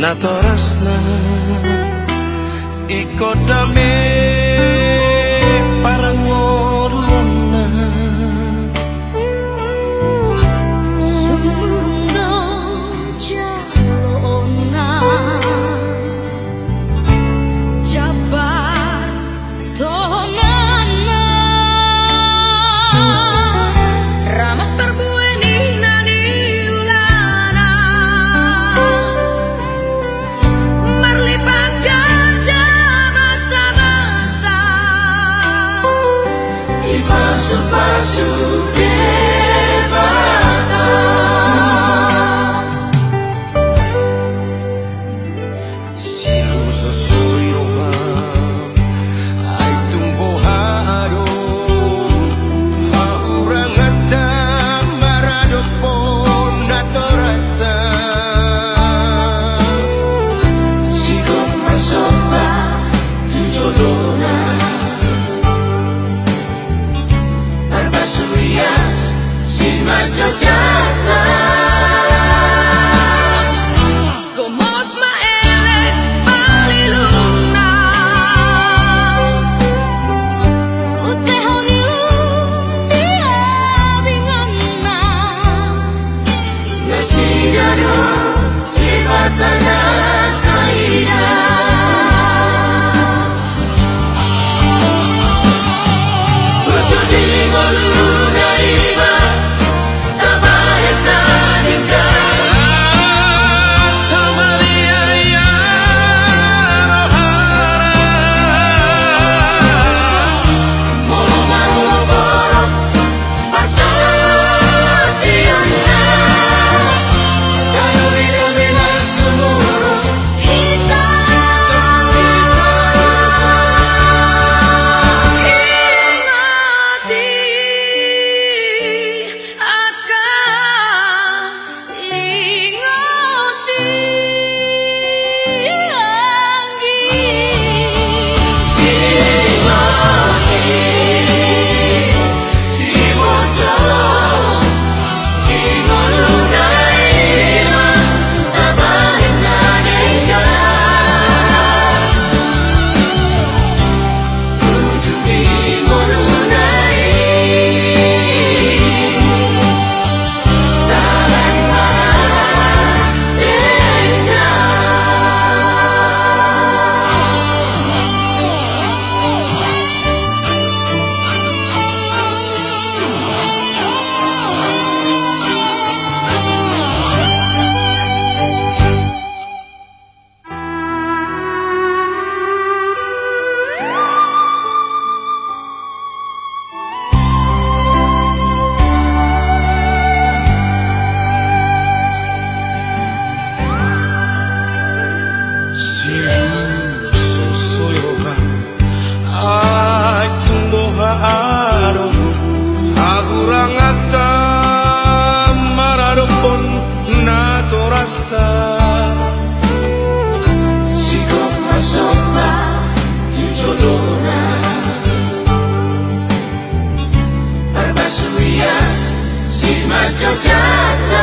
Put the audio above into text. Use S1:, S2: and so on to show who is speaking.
S1: natorasna iko dame parangorna
S2: suno jalona jabar tonana ramas perbueni nani ulana merlipat gada masa-masa di pasu-pasu debana
S1: silu sosoiroha ay tumbohado haurangata maradopo natorasta
S2: sigom masomba tujodona Barbasurias si majojana Gomos maele maliluna Usehonilu dia bingana Nasigado ibatana kaina Ujudi ngoluna iba tabayana ninda
S1: Samalia ya rohara
S2: Molo marolo boro Pacatiana Kayu bina-bina sumuru Hita Ingati Akan Ingati Sigom masomba tujodona Barbasurias si majojana